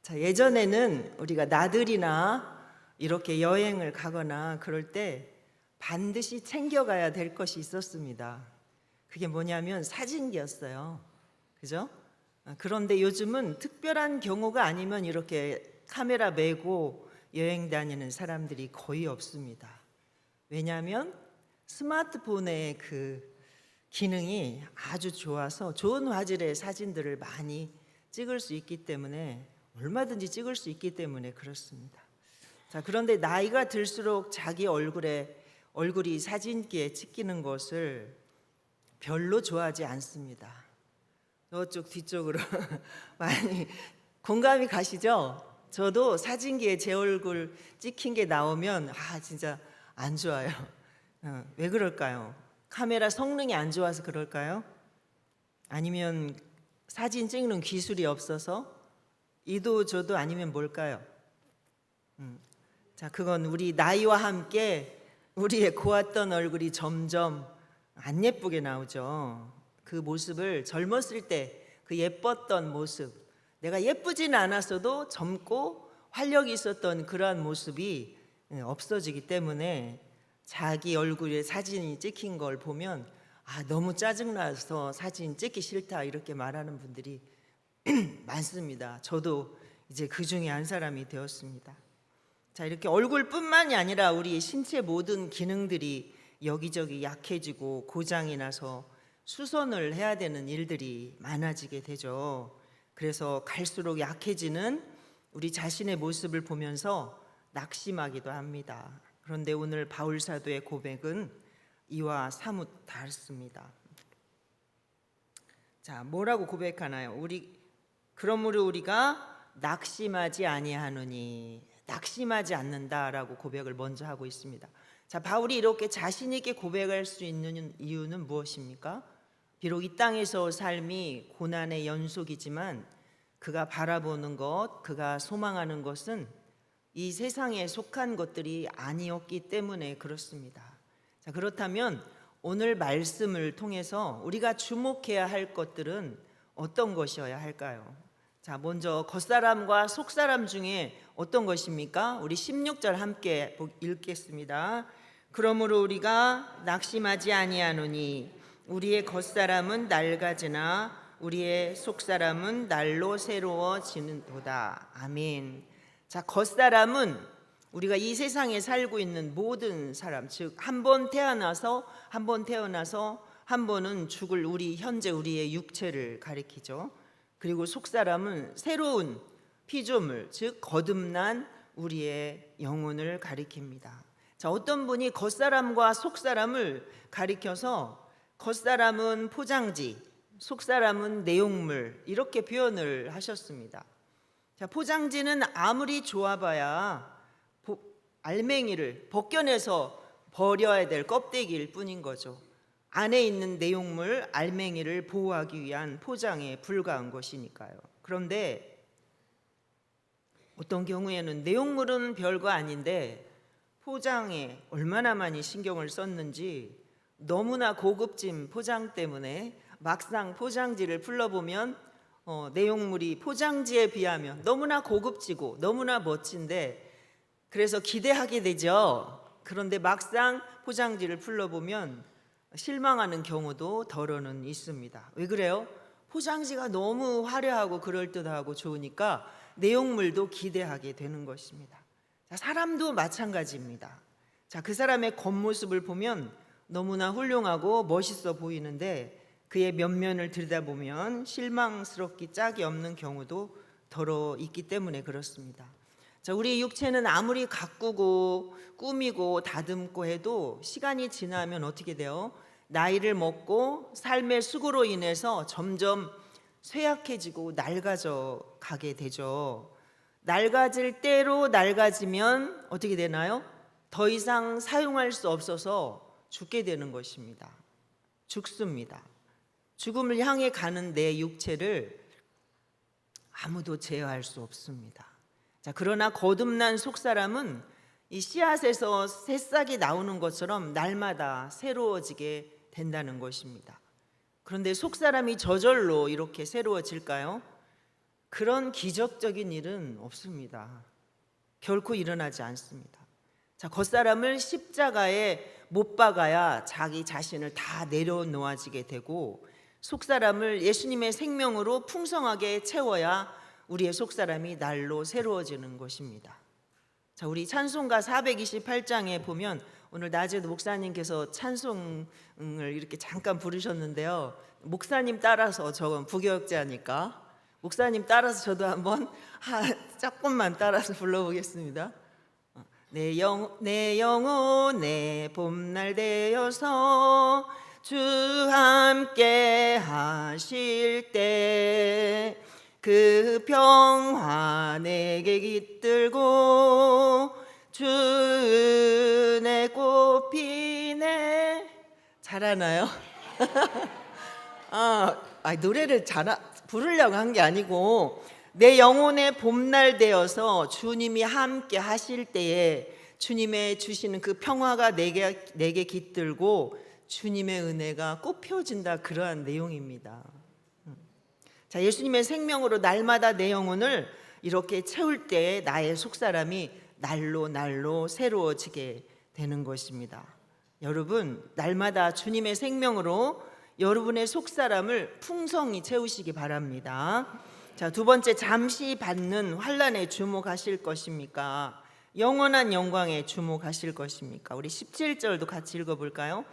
자, 예전에는 우리가 나들이나 이렇게 여행을 가거나 그럴 때 반드시 챙겨가야 될 것이 있었습니다. 그게 뭐냐면 사진기였어요. 그죠? 그런데 요즘은 특별한 경우가 아니면 이렇게 카메라 메고 여행 다니는 사람들이 거의 없습니다. 왜냐하면 스마트폰의 그 기능이 아주 좋아서 좋은 화질의 사진들을 많이 찍을 수 있기 때문에, 얼마든지 찍을 수 있기 때문에 그렇습니다. 자, 그런데 나이가 들수록 자기 얼굴이 사진기에 찍히는 것을 별로 좋아하지 않습니다. 저쪽 뒤쪽으로 많이 공감이 가시죠? 저도 사진기에 제 얼굴 찍힌 게 나오면 진짜 안 좋아요. 왜 그럴까요? 카메라 성능이 안 좋아서 그럴까요? 아니면 사진 찍는 기술이 없어서? 이도 저도 아니면 뭘까요? 자, 그건 우리 나이와 함께 우리의 고왔던 얼굴이 점점 안 예쁘게 나오죠. 그 모습을 젊었을 때 그 예뻤던 모습, 내가 예쁘진 않았어도 젊고 활력이 있었던 그러한 모습이 없어지기 때문에 자기 얼굴에 사진이 찍힌 걸 보면 너무 짜증나서 사진 찍기 싫다 이렇게 말하는 분들이 많습니다. 저도 이제 그 중에 한 사람이 되었습니다. 자, 이렇게 얼굴뿐만이 아니라 우리 신체 모든 기능들이 여기저기 약해지고 고장이 나서 수선을 해야 되는 일들이 많아지게 되죠. 그래서 갈수록 약해지는 우리 자신의 모습을 보면서 낙심하기도 합니다. 그런데 오늘 바울 사도의 고백은 이와 사뭇 다릅니다. 자, 뭐라고 고백하나요? 그러므로 우리가 낙심하지 아니하노니, 낙심하지 않는다라고 고백을 먼저 하고 있습니다. 자, 바울이 이렇게 자신 있게 고백할 수 있는 이유는 무엇입니까? 비록 이 땅에서 삶이 고난의 연속이지만 그가 바라보는 것, 그가 소망하는 것은 이 세상에 속한 것들이 아니었기 때문에 그렇습니다. 자, 그렇다면 오늘 말씀을 통해서 우리가 주목해야 할 것들은 어떤 것이어야 할까요? 자, 먼저 겉사람과 속사람 중에 어떤 것입니까? 우리 16절 함께 읽겠습니다. 그러므로 우리가 낙심하지 아니하노니 우리의 겉사람은 낡아지나 우리의 속사람은 날로 새로워지는도다. 아멘. 자, 겉사람은 우리가 이 세상에 살고 있는 모든 사람, 즉 한 번 태어나서 한 번은 죽을 현재 우리의 육체를 가리키죠. 그리고 속사람은 새로운 피조물, 즉 거듭난 우리의 영혼을 가리킵니다. 자, 어떤 분이 겉사람과 속사람을 가리켜서 겉사람은 포장지, 속사람은 내용물 이렇게 표현을 하셨습니다. 자, 포장지는 아무리 좋아봐야 알맹이를 벗겨내서 버려야 될 껍데기일 뿐인 거죠. 안에 있는 내용물, 알맹이를 보호하기 위한 포장에 불과한 것이니까요. 그런데 어떤 경우에는 내용물은 별거 아닌데 포장에 얼마나 많이 신경을 썼는지 너무나 고급진 포장 때문에 막상 포장지를 풀러보면 내용물이 포장지에 비하면 너무나 고급지고 너무나 멋진데, 그래서 기대하게 되죠. 그런데 막상 포장지를 풀러보면 실망하는 경우도 더러는 있습니다. 왜 그래요? 포장지가 너무 화려하고 그럴듯하고 좋으니까 내용물도 기대하게 되는 것입니다. 자, 사람도 마찬가지입니다. 자, 그 사람의 겉모습을 보면 너무나 훌륭하고 멋있어 보이는데 그의 면면을 들여다보면 실망스럽기 짝이 없는 경우도 더러 있기 때문에 그렇습니다. 자, 우리 육체는 아무리 가꾸고 꾸미고 다듬고 해도 시간이 지나면 어떻게 돼요? 나이를 먹고 삶의 수고로 인해서 점점 쇠약해지고 낡아져 가게 되죠. 낡아질 대로 낡아지면 어떻게 되나요? 더 이상 사용할 수 없어서 죽게 되는 것입니다. 죽습니다. 죽음을 향해 가는 내 육체를 아무도 제어할 수 없습니다. 자, 그러나 거듭난 속사람은 이 씨앗에서 새싹이 나오는 것처럼 날마다 새로워지게 된다는 것입니다. 그런데 속사람이 저절로 이렇게 새로워질까요? 그런 기적적인 일은 없습니다. 결코 일어나지 않습니다. 자, 겉사람을 십자가에 못 박아야 자기 자신을 다 내려놓아지게 되고, 속사람을 예수님의 생명으로 풍성하게 채워야 우리의 속사람이 날로 새로워지는 것입니다. 자, 우리 찬송가 428장에 보면 오늘 낮에도 목사님께서 찬송을 이렇게 잠깐 부르셨는데요. 목사님 따라서, 저건 부교역자니까 목사님 따라서 저도 한번 조금만 따라서 불러보겠습니다. 내 영혼 내 봄날 되어서 주 함께 하실 때 그 평화 내게 깃들고 주 은혜 꽃피네. 잘하나요? 노래를 부르려고 한 게 아니고, 내 영혼의 봄날 되어서 주님이 함께 하실 때에 주님의 주시는 그 평화가 내게 깃들고 주님의 은혜가 꽃 피워진다, 그러한 내용입니다. 자, 예수님의 생명으로 날마다 내 영혼을 이렇게 채울 때 나의 속사람이 날로 새로워지게 되는 것입니다. 여러분, 날마다 주님의 생명으로 여러분의 속사람을 풍성히 채우시기 바랍니다. 자, 두 번째, 잠시 받는 환난에 주목하실 것입니까? 영원한 영광에 주목하실 것입니까? 우리 17절도 같이 읽어볼까요?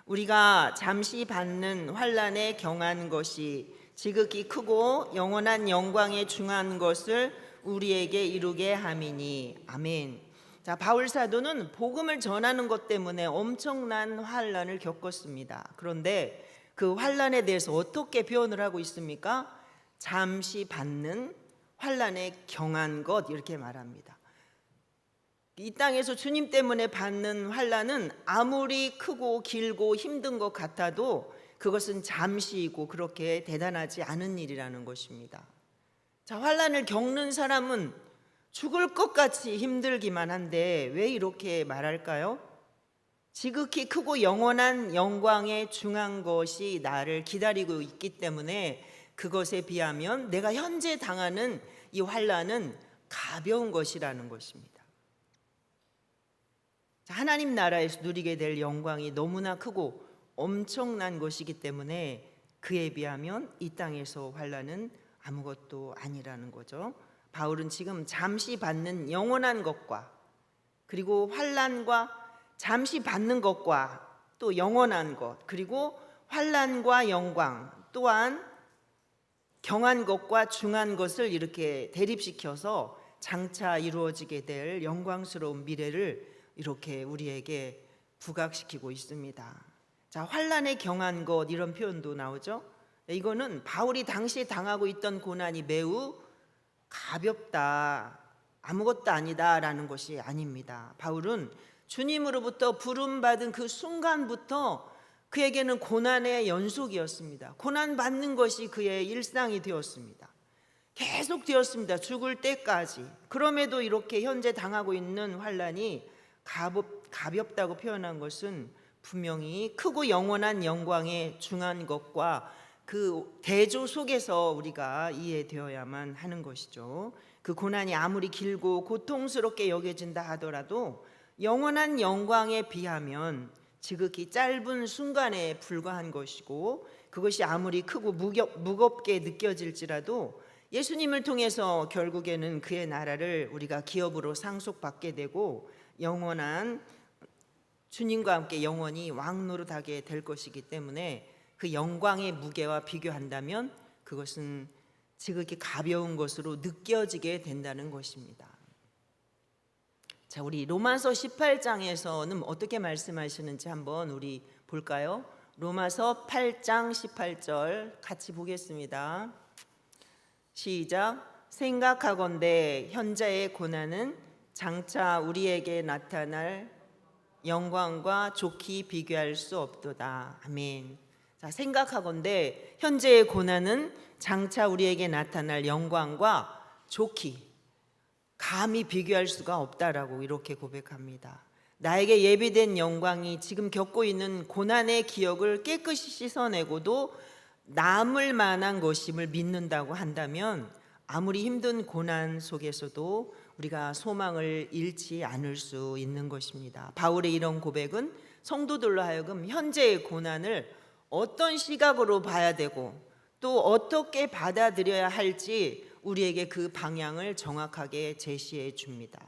우리가 잠시 받는 환난에 경한 것이 지극히 크고 영원한 영광에 중한 것을 우리에게 이루게 함이니. 아멘. 자, 바울 사도는 복음을 전하는 것 때문에 엄청난 환난을 겪었습니다. 그런데 그 환난에 대해서 어떻게 표현을 하고 있습니까? 잠시 받는 환난에 경한 것, 이렇게 말합니다. 이 땅에서 주님 때문에 받는 환난은 아무리 크고 길고 힘든 것 같아도 그것은 잠시이고 그렇게 대단하지 않은 일이라는 것입니다. 자, 환난을 겪는 사람은 죽을 것 같이 힘들기만 한데 왜 이렇게 말할까요? 지극히 크고 영원한 영광에 중한 것이 나를 기다리고 있기 때문에 그것에 비하면 내가 현재 당하는 이 환난은 가벼운 것이라는 것입니다. 하나님 나라에서 누리게 될 영광이 너무나 크고 엄청난 것이기 때문에 그에 비하면 이 땅에서 환난은 아무것도 아니라는 거죠. 바울은 지금 잠시 받는 영원한 것과, 그리고 환난과 잠시 받는 것과 또 영원한 것, 그리고 환난과 영광, 또한 경한 것과 중한 것을 이렇게 대립시켜서 장차 이루어지게 될 영광스러운 미래를 이렇게 우리에게 부각시키고 있습니다. 자, 환난에 경한 것, 이런 표현도 나오죠. 이거는 바울이 당시에 당하고 있던 고난이 매우 가볍다, 아무것도 아니다라는 것이 아닙니다. 바울은 주님으로부터 부름받은 그 순간부터 그에게는 고난의 연속이었습니다. 고난받는 것이 그의 일상이 되었습니다. 계속 되었습니다. 죽을 때까지. 그럼에도 이렇게 현재 당하고 있는 환난이 가볍다고 표현한 것은 분명히 크고 영원한 영광에 중한 것과 그 대조 속에서 우리가 이해되어야만 하는 것이죠. 그 고난이 아무리 길고 고통스럽게 여겨진다 하더라도 영원한 영광에 비하면 지극히 짧은 순간에 불과한 것이고, 그것이 아무리 크고 무겁게 느껴질지라도 예수님을 통해서 결국에는 그의 나라를 우리가 기업으로 상속받게 되고 영원한 주님과 함께 영원히 왕노릇하게 될 것이기 때문에 그 영광의 무게와 비교한다면 그것은 지극히 가벼운 것으로 느껴지게 된다는 것입니다. 자, 우리 로마서 18장에서는 어떻게 말씀하시는지 한번 우리 볼까요? 로마서 8장 18절 같이 보겠습니다. 시작. 생각하건대 현재의 고난은 장차 우리에게 나타날 영광과 좋게 비교할 수 없도다. 아멘. 자, 생각하건대 현재의 고난은 장차 우리에게 나타날 영광과 좋게 감히 비교할 수가 없다라고 이렇게 고백합니다. 나에게 예비된 영광이 지금 겪고 있는 고난의 기억을 깨끗이 씻어내고도 남을 만한 것임을 믿는다고 한다면 아무리 힘든 고난 속에서도 우리가 소망을 잃지 않을 수 있는 것입니다. 바울의 이런 고백은 성도들로 하여금 현재의 고난을 어떤 시각으로 봐야 되고 또 어떻게 받아들여야 할지 우리에게 그 방향을 정확하게 제시해 줍니다.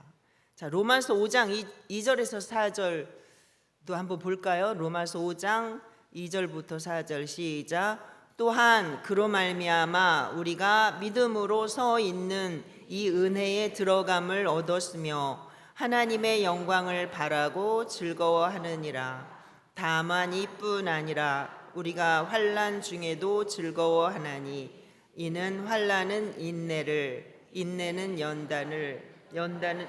자, 로마서 5장 2절에서 4절도 한번 볼까요? 로마서 5장 2절부터 4절 시작. 또한 그로 말미암아 우리가 믿음으로 서 있는 이 은혜에 들어감을 얻었으며 하나님의 영광을 바라고 즐거워하느니라. 다만 이뿐 아니라 우리가 환난 중에도 즐거워하나니 이는 환난은 인내를, 인내는 연단을, 연단은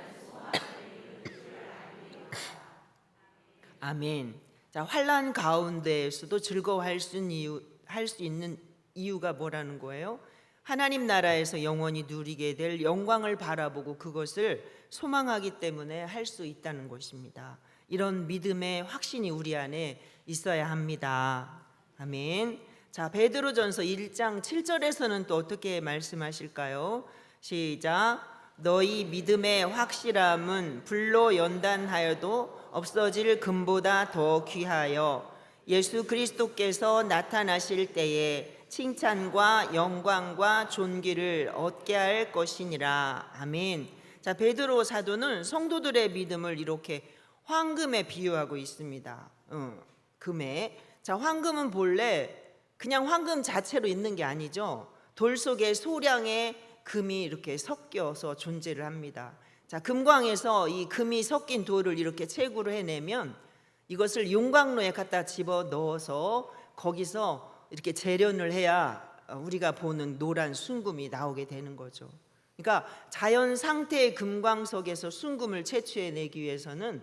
아멘. 자, 환난 가운데에서도 즐거워할 수 있는 이유가 뭐라는 거예요? 하나님 나라에서 영원히 누리게 될 영광을 바라보고 그것을 소망하기 때문에 할 수 있다는 것입니다. 이런 믿음의 확신이 우리 안에 있어야 합니다. 아멘. 자, 베드로전서 1장 7절에서는 또 어떻게 말씀하실까요? 시작. 너희 믿음의 확실함은 불로 연단하여도 없어질 금보다 더 귀하여 예수 그리스도께서 나타나실 때에 칭찬과 영광과 존귀를 얻게 할 것이니라. 아멘. 자, 베드로 사도는 성도들의 믿음을 이렇게 황금에 비유하고 있습니다. 금에. 자, 황금은 본래 그냥 황금 자체로 있는 게 아니죠. 돌 속에 소량의 금이 이렇게 섞여서 존재를 합니다. 자, 금광에서 이 금이 섞인 돌을 이렇게 채굴을 해내면 이것을 용광로에 갖다 집어 넣어서 거기서 이렇게 재련을 해야 우리가 보는 노란 순금이 나오게 되는 거죠. 그러니까 자연 상태의 금광석에서 순금을 채취해내기 위해서는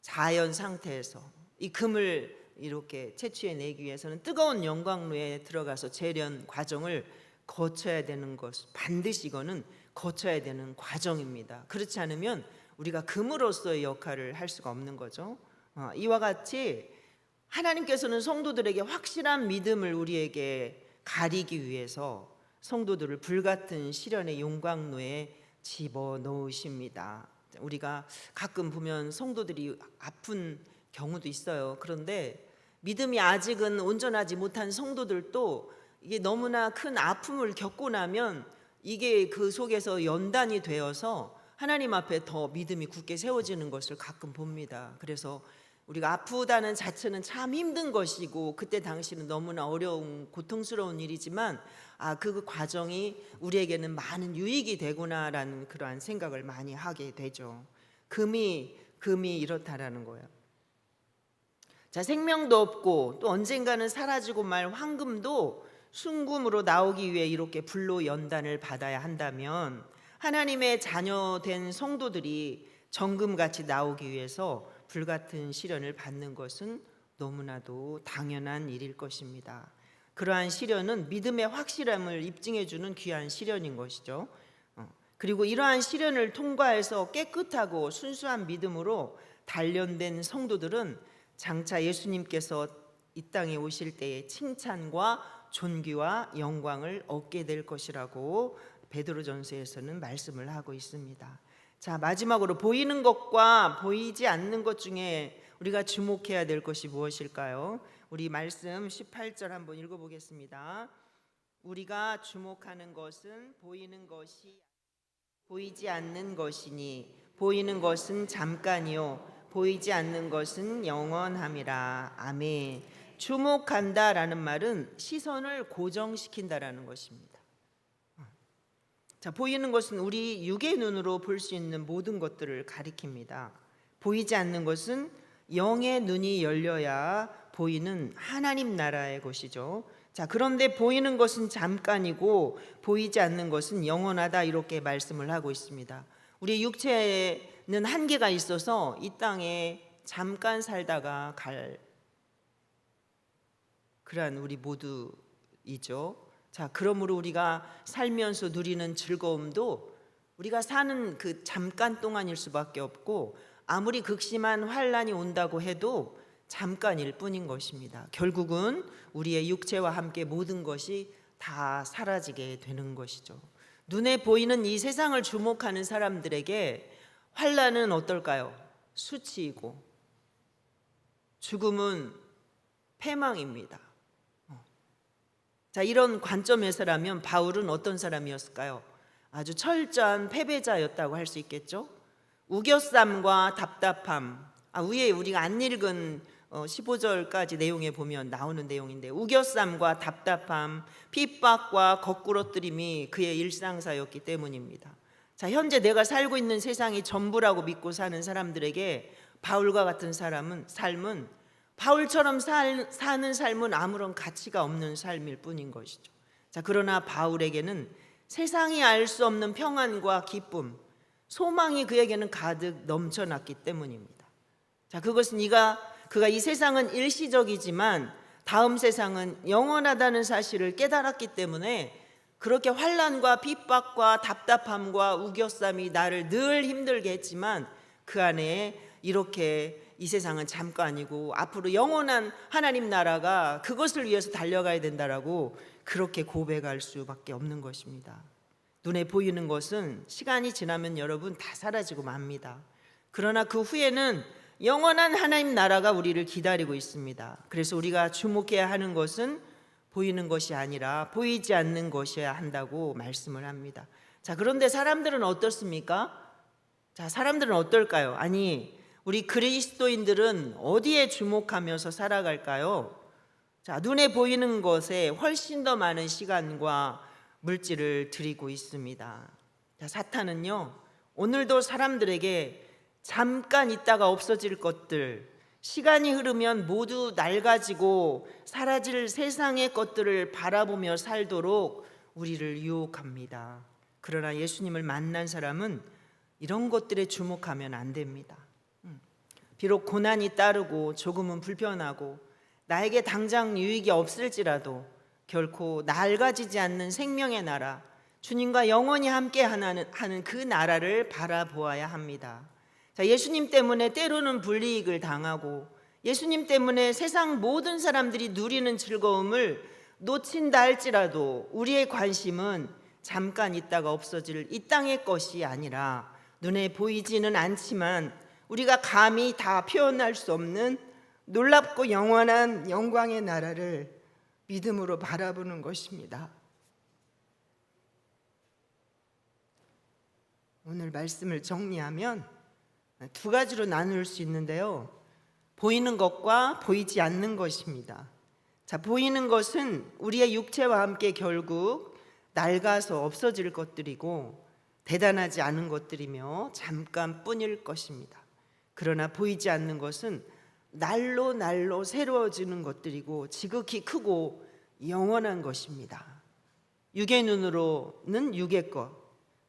자연 상태에서 이 금을 이렇게 채취해내기 위해서는 뜨거운 용광로에 들어가서 재련 과정을 거쳐야 되는 것, 반드시 이거는 거쳐야 되는 과정입니다. 그렇지 않으면 우리가 금으로서의 역할을 할 수가 없는 거죠. 이와 같이 하나님께서는 성도들에게 확실한 믿음을 우리에게 가리기 위해서 성도들을 불같은 시련의 용광로에 집어넣으십니다. 우리가 가끔 보면 성도들이 아픈 경우도 있어요. 그런데 믿음이 아직은 온전하지 못한 성도들도 이게 너무나 큰 아픔을 겪고 나면 이게 그 속에서 연단이 되어서 하나님 앞에 더 믿음이 굳게 세워지는 것을 가끔 봅니다. 그래서 우리가 아프다는 자체는 참 힘든 것이고 그때 당시는 너무나 어려운 고통스러운 일이지만 그 과정이 우리에게는 많은 유익이 되구나라는 그러한 생각을 많이 하게 되죠. 금이 이렇다라는 거예요. 자, 생명도 없고 또 언젠가는 사라지고 말 황금도 순금으로 나오기 위해 이렇게 불로 연단을 받아야 한다면 하나님의 자녀된 성도들이 정금같이 나오기 위해서 불같은 시련을 받는 것은 너무나도 당연한 일일 것입니다. 그러한 시련은 믿음의 확실함을 입증해주는 귀한 시련인 것이죠. 그리고 이러한 시련을 통과해서 깨끗하고 순수한 믿음으로 단련된 성도들은 장차 예수님께서 이 땅에 오실 때에 칭찬과 존귀와 영광을 얻게 될 것이라고 베드로전서에서는 말씀을 하고 있습니다. 자, 마지막으로 보이는 것과 보이지 않는 것 중에 우리가 주목해야 될 것이 무엇일까요? 우리 말씀 18절 한번 읽어보겠습니다. 우리가 주목하는 것은 보이는 것이 보이지 않는 것이니 보이는 것은 잠깐이요 보이지 않는 것은 영원함이라. 아멘. 주목한다라는 말은 시선을 고정시킨다라는 것입니다. 자, 보이는 것은 우리 육의 눈으로 볼 수 있는 모든 것들을 가리킵니다. 보이지 않는 것은 영의 눈이 열려야 보이는 하나님 나라의 것이죠. 자, 그런데 보이는 것은 잠깐이고 보이지 않는 것은 영원하다 이렇게 말씀을 하고 있습니다. 우리 육체에는 한계가 있어서 이 땅에 잠깐 살다가 갈 그러한 우리 모두이죠. 자, 그러므로 우리가 살면서 누리는 즐거움도 우리가 사는 그 잠깐 동안일 수밖에 없고 아무리 극심한 환난이 온다고 해도 잠깐일 뿐인 것입니다. 결국은 우리의 육체와 함께 모든 것이 다 사라지게 되는 것이죠. 눈에 보이는 이 세상을 주목하는 사람들에게 환난은 어떨까요? 수치이고 죽음은 패망입니다. 자, 이런 관점에서라면 바울은 어떤 사람이었을까요? 아주 철저한 패배자였다고 할 수 있겠죠. 우겨쌈과 답답함, 위에 우리가 안 읽은 15절까지 내용에 보면 나오는 내용인데, 우겨쌈과 답답함, 핍박과 거꾸러뜨림이 그의 일상사였기 때문입니다. 자, 현재 내가 살고 있는 세상이 전부라고 믿고 사는 사람들에게 바울과 같은 삶은 바울처럼 사는 삶은 아무런 가치가 없는 삶일 뿐인 것이죠. 자, 그러나 바울에게는 세상이 알 수 없는 평안과 기쁨, 소망이 그에게는 가득 넘쳐났기 때문입니다. 자, 그것은 그가 이 세상은 일시적이지만 다음 세상은 영원하다는 사실을 깨달았기 때문에 그렇게 환난과 핍박과 답답함과 우겨쌈이 나를 늘 힘들게 했지만 그 안에 이렇게 이 세상은 잠깐이고 앞으로 영원한 하나님 나라가 그것을 위해서 달려가야 된다라고 그렇게 고백할 수밖에 없는 것입니다. 눈에 보이는 것은 시간이 지나면 여러분 다 사라지고 맙니다. 그러나 그 후에는 영원한 하나님 나라가 우리를 기다리고 있습니다. 그래서 우리가 주목해야 하는 것은 보이는 것이 아니라 보이지 않는 것이어야 한다고 말씀을 합니다. 자, 그런데 사람들은 어떻습니까? 자, 사람들은 어떨까요? 아니, 우리 그리스도인들은 어디에 주목하면서 살아갈까요? 자, 눈에 보이는 것에 훨씬 더 많은 시간과 물질을 들이고 있습니다. 자, 사탄은요, 오늘도 사람들에게 잠깐 있다가 없어질 것들, 시간이 흐르면 모두 낡아지고 사라질 세상의 것들을 바라보며 살도록 우리를 유혹합니다. 그러나 예수님을 만난 사람은 이런 것들에 주목하면 안 됩니다. 비록 고난이 따르고 조금은 불편하고 나에게 당장 유익이 없을지라도 결코 낡아지지 않는 생명의 나라, 주님과 영원히 함께 하는 그 나라를 바라보아야 합니다. 자, 예수님 때문에 때로는 불이익을 당하고 예수님 때문에 세상 모든 사람들이 누리는 즐거움을 놓친다 할지라도 우리의 관심은 잠깐 있다가 없어질 이 땅의 것이 아니라 눈에 보이지는 않지만 우리가 감히 다 표현할 수 없는 놀랍고 영원한 영광의 나라를 믿음으로 바라보는 것입니다. 오늘 말씀을 정리하면 두 가지로 나눌 수 있는데요. 보이는 것과 보이지 않는 것입니다. 자, 보이는 것은 우리의 육체와 함께 결국 낡아서 없어질 것들이고 대단하지 않은 것들이며 잠깐뿐일 것입니다. 그러나 보이지 않는 것은 날로 날로 새로워지는 것들이고 지극히 크고 영원한 것입니다. 육의 눈으로는 육의 것,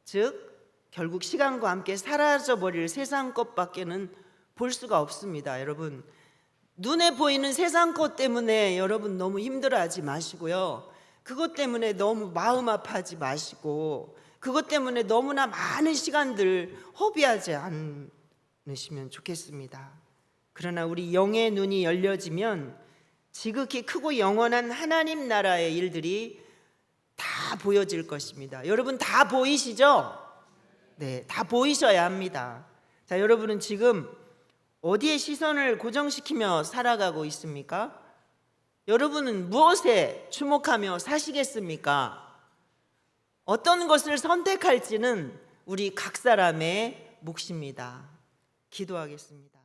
즉 결국 시간과 함께 사라져버릴 세상 것밖에는 볼 수가 없습니다. 여러분, 눈에 보이는 세상 것 때문에 여러분 너무 힘들어하지 마시고요. 그것 때문에 너무 마음 아파하지 마시고 그것 때문에 너무나 많은 시간들 허비하지 않으시면 좋겠습니다. 그러나 우리 영의 눈이 열려지면 지극히 크고 영원한 하나님 나라의 일들이 다 보여질 것입니다. 여러분 다 보이시죠? 네, 다 보이셔야 합니다. 자, 여러분은 지금 어디에 시선을 고정시키며 살아가고 있습니까? 여러분은 무엇에 주목하며 사시겠습니까? 어떤 것을 선택할지는 우리 각 사람의 몫입니다. 기도하겠습니다.